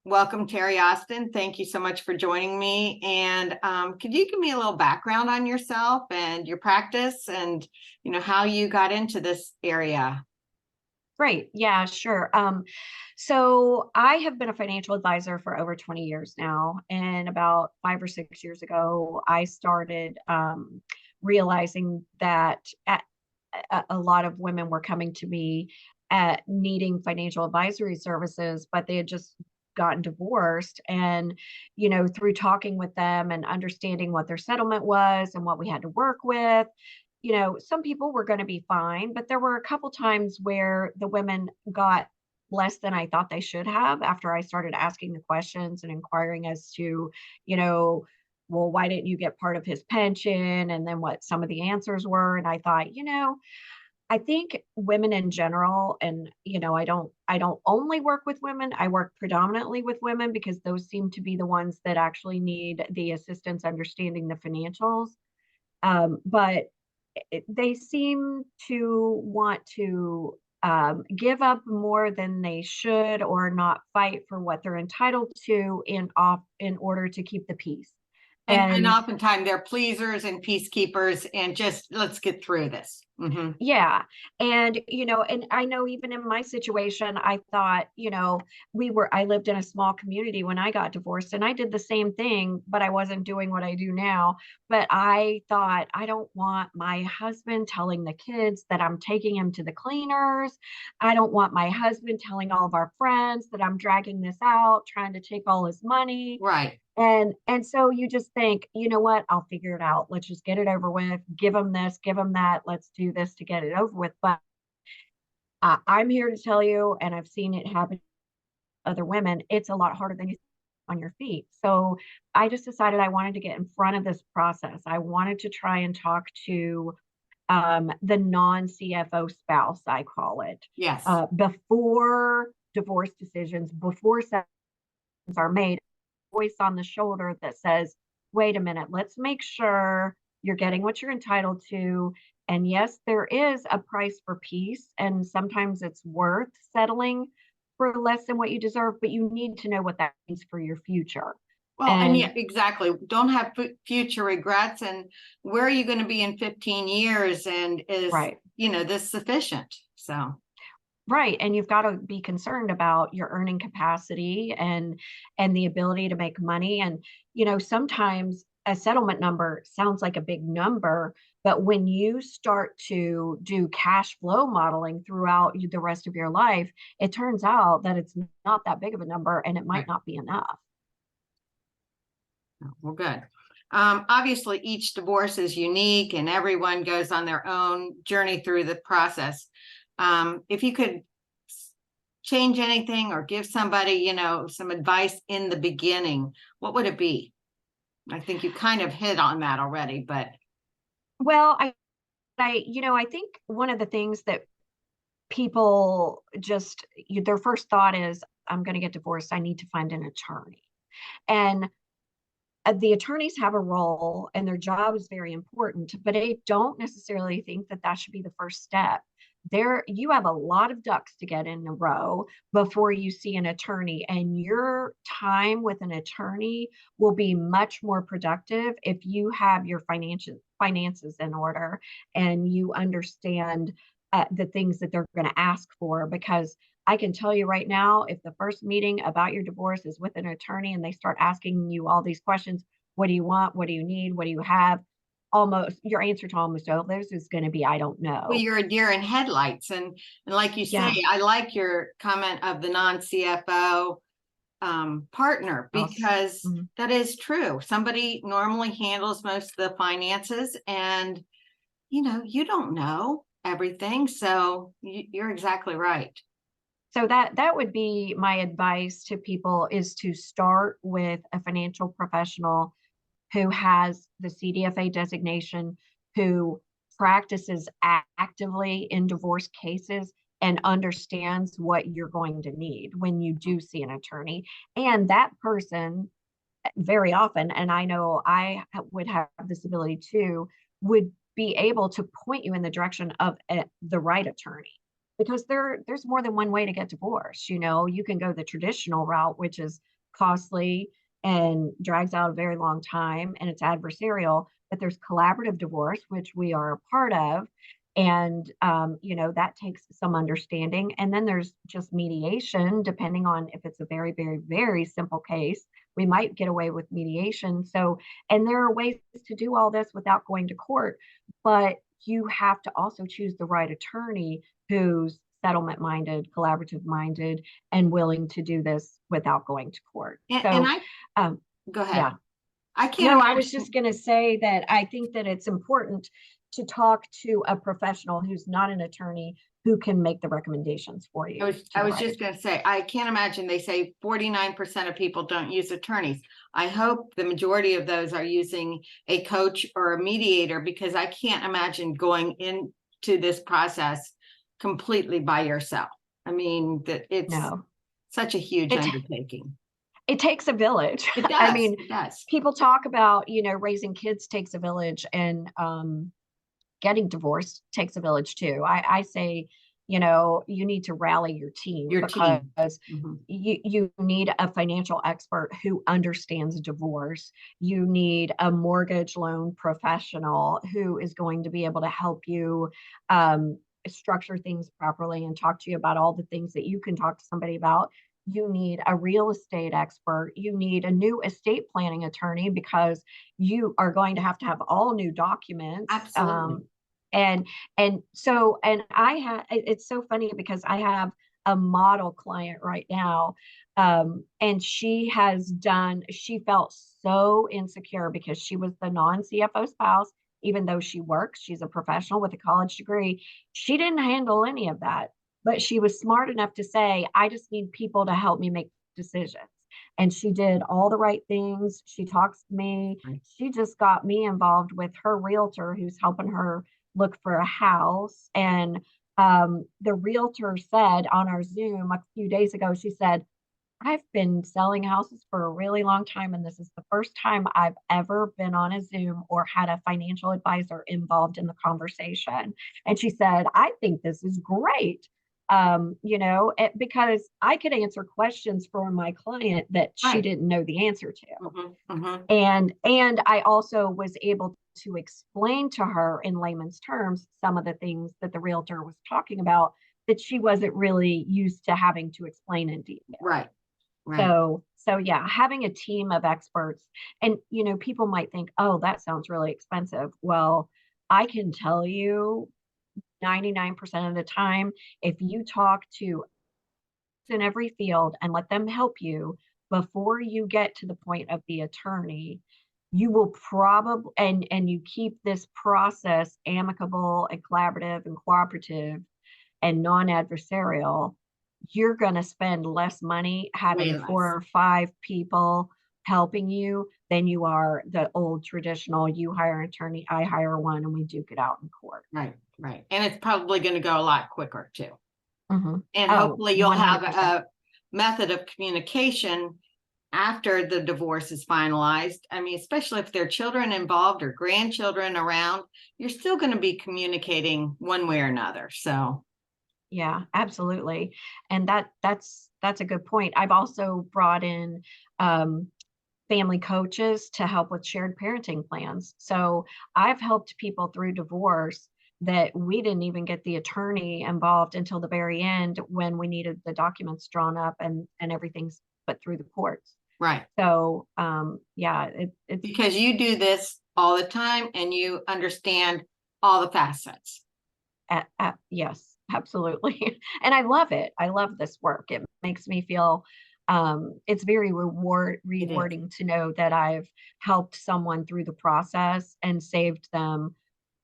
Welcome, Terrie Austin. Thank you so much for joining me. And could you give me a little background on yourself and your practice and, how you got into this area? Great. Yeah, sure. So I have been a financial advisor for over 20 years now. And about 5 or 6 years ago, I started realizing that a lot of women were coming to me at needing financial advisory services, but they had just gotten divorced. And, through talking with them and understanding what their settlement was and what we had to work with, some people were going to be fine, but there were a couple times where the women got less than I thought they should have after I started asking the questions and inquiring as to, you know, well, why didn't you get part of his pension? And then what some of the answers were. And I thought, I think women in general, and I don't only work with women. I work predominantly with women because those seem to be the ones that actually need the assistance understanding the financials. But they seem to want to give up more than they should or not fight for what they're entitled to in order to keep the peace. And And oftentimes they're pleasers and peacekeepers and just let's get through this. yeah. And I know even in my situation, I thought, I lived in a small community when I got divorced and I did the same thing, but I wasn't doing what I do now. But I thought, I don't want my husband telling the kids that I'm taking him to the cleaners. I don't want my husband telling all of our friends that I'm dragging this out, trying to take all his money. Right. And so you just think, you know what, I'll figure it out. Let's just get it over with. Give them this, give them that. Let's do this to get it over with. But I'm here to tell you, and I've seen it happen to other women, it's a lot harder than you think on your feet. So I just decided I wanted to get in front of this process. I wanted to try and talk to the non-CFO spouse, I call it, Yes. before divorce decisions, before settlements are made, voice on the shoulder that says, wait a minute, let's make sure you're getting what you're entitled to. And yes, there is a price for peace, and sometimes it's worth settling for less than what you deserve, but you need to know what that means for your future. Well, and yeah, And exactly. Don't have future regrets. And where are you going to be in 15 years? And is, right. This sufficient? So, Right. And you've got to be concerned about your earning capacity and the ability to make money. And, sometimes a settlement number sounds like a big number, but when you start to do cash flow modeling throughout the rest of your life, it turns out that it's not that big of a number and it might right. not be enough. Well, good. Obviously, each divorce is unique and everyone goes on their own journey through the process. If you could change anything or give somebody, some advice in the beginning, what would it be? I think you kind of hit on that already, but Well, I think one of the things that people just, their first thought is, I'm going to get divorced. I need to find an attorney. And the attorneys have a role and their job is very important, but I don't necessarily think that that should be the first step. You have a lot of ducks to get in a row before you see an attorney, and your time with an attorney will be much more productive if you have your finances in order and you understand the things that they're going to ask for. Because I can tell you right now, if the first meeting about your divorce is with an attorney and they start asking you all these questions, what do you want? What do you need? What do you have? Almost your answer to almost all of those is going to be, I don't well, know. you're a deer in headlights. And like you say, Yeah. I like your comment of the non-CFO partner, Else. because Mhm. that is true. Somebody normally handles most of the finances, and you don't know everything. So you're exactly right. So that would be my advice to people, is to start with a financial professional who has the CDFA designation, who practices actively in divorce cases and understands what you're going to need when you do see an attorney. And that person, very often, and I know would have this ability too, would be able to point you in the direction of the right attorney. because there's more than one way to get divorced. You know, you can go the traditional route, which is costly and drags out a very long time and it's adversarial, but there's collaborative divorce, which we are a part of. And, you know, that takes some understanding. And then there's just mediation, depending on if it's a very, very, very simple case, we might get away with mediation. So, and there are ways to do all this without going to court, but you have to also choose the right attorney who's settlement minded, collaborative minded, and willing to do this without going to court. And So, I, um, go ahead. yeah. I can't No, I imagine. was just going to say that I think that it's important to talk to a professional who's not an attorney who can make the recommendations for you. I was just going to say, I can't imagine. They say 49% of people don't use attorneys. I hope the majority of those are using a coach or a mediator, because I can't imagine going into this process completely by yourself. I mean, that it's No, such a huge it undertaking. it takes a village. It does. I mean, It does. people talk about, you know, raising kids takes a village, and getting divorced takes a village too. I say, you know, you need to rally your team, Your because team. Mhm. you need a financial expert who understands divorce. You need a mortgage loan professional who is going to be able to help you structure things properly and talk to you about all the things that you can talk to somebody about. You need a real estate expert. You need a new estate planning attorney, because you are going to have all new documents. Absolutely. And it's so funny because I have a model client right now, and she felt so insecure because she was the non-CFO spouse. Even though she works, she's a professional with a college degree, she didn't handle any of that, but she was smart enough to say, I just need people to help me make decisions. And she did all the right things. She talks to me. Right. She just got me involved with her realtor who's helping her look for a house. And the realtor said on our Zoom a few days ago, she said, I've been selling houses for a really long time, and this is the first time I've ever been on a Zoom or had a financial advisor involved in the conversation. And she said, I think this is great. You know, because I could answer questions for my client that she Right. didn't know the answer to. Mm-hmm. And I also was able to explain to her in layman's terms some of the things that the realtor was talking about that she wasn't really used to having to explain in detail. Right. Right. So yeah, having a team of experts. And you know, people might think, oh, that sounds really expensive. Well, I can tell you 99% of the time, if you talk to in every field and let them help you before you get to the point of the attorney, you will probably, and you keep this process amicable and collaborative and cooperative and non-adversarial, you're going to spend less money Way having less. 4 or 5 people helping you than you are the old traditional, you hire an attorney, I hire one, and we duke it out in court. Right. Right. And it's probably going to go a lot quicker too. Mm-hmm. And Oh, hopefully you'll 100%. have a method of communication after the divorce is finalized. I mean, especially if there are children involved or grandchildren around, you're still going to be communicating one way or another. So Yeah, absolutely. And that's a good point. I've also brought in family coaches to help with shared parenting plans. So I've helped people through divorce that we didn't even get the attorney involved until the very end when we needed the documents drawn up and everything's put through the courts. right. So yeah, it's Because you do this all the time and you understand all the facets. yes, absolutely. And I love it. I love this work. It makes me feel it's very rewarding to know that I've helped someone through the process and saved them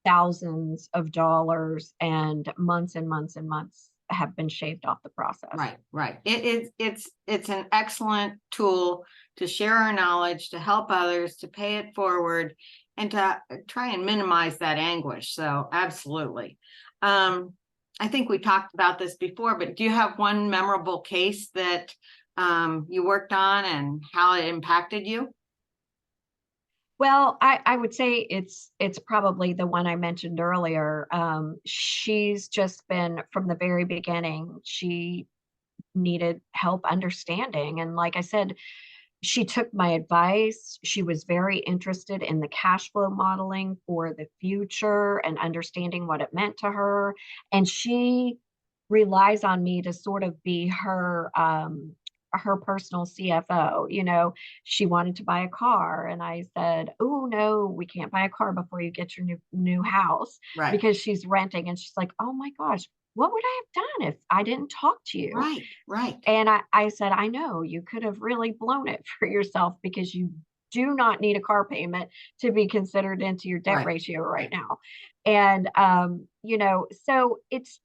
thousands of dollars, and months and months and months have been shaved off the process. Right, right. It's an excellent tool to share our knowledge, to help others, to pay it forward, and to try and minimize that anguish. So absolutely. I think we talked about this before, but do you have one memorable case that you worked on and how it impacted you? Well, I would say it's probably the one I mentioned earlier. She's just been from the very beginning. She needed help understanding, and like I said, she took my advice. She was very interested in the cash flow modeling for the future and understanding what it meant to her. And she relies on me to sort of be her personal CFO. She wanted to buy a car and I said, "Oh no, we can't buy a car before you get your new house," Right, because she's renting, and she's like, "Oh my gosh, what would I have done if I didn't talk to you?" right, right, And I said, "I know you could have really blown it for yourself because you do not need a car payment to be considered into your debt right, ratio right right. now." And, so it's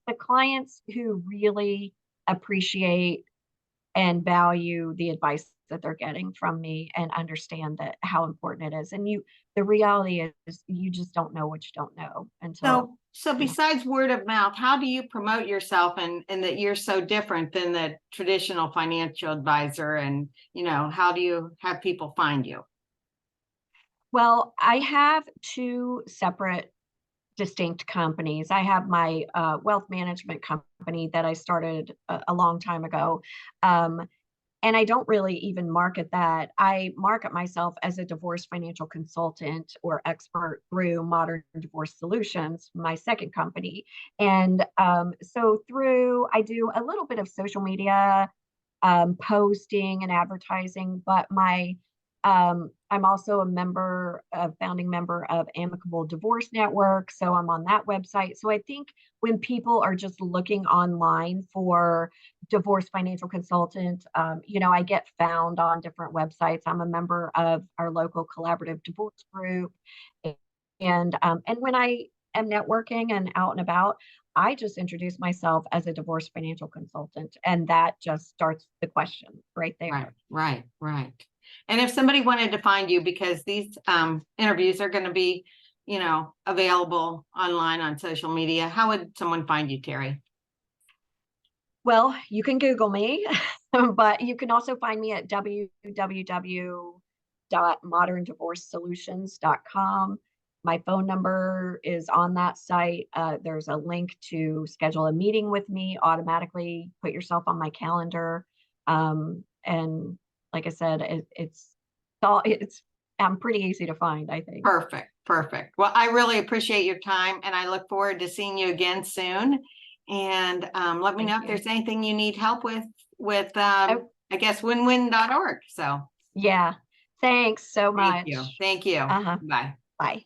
the clients who really appreciate and value the advice that they're getting from me and understand that how important it is. And the reality is you just don't know what you don't know until, So you know. besides word of mouth, how do you promote yourself and that you're so different than the traditional financial advisor? And, how do you have people find you? Well, I have two separate distinct companies. I have my wealth management company that I started a long time ago. Um, and I don't really even market that. I market myself as a divorce financial consultant or expert through Modern Divorce Solutions, my second company. And I do a little bit of social media posting and advertising, but I'm also a founding member of Amicable Divorce Network. So I'm on that website. So I think when people are just looking online for divorce financial consultant, I get found on different websites. I'm a member of our local collaborative divorce group. And when I am networking and out and about, I just introduce myself as a divorce financial consultant, and that just starts the question right Right, there. right, right. And if somebody wanted to find you, because these interviews are going to be, available online on social media, how would someone find you, Terrie? Well, you can Google me, but you can also find me at www.moderndivorcesolutions.com. My phone number is on that site. There's a link to schedule a meeting with me automatically. Put yourself on my calendar. And like I said, it's I'm pretty easy to find, I think. Perfect, perfect. Well, I really appreciate your time and I look forward to seeing you again soon. And let me Thank know if you. there's anything you need help with Oh, I guess winwin.org. So yeah. Thanks so thank you. much. Thank you. Uh-huh. Bye. Bye.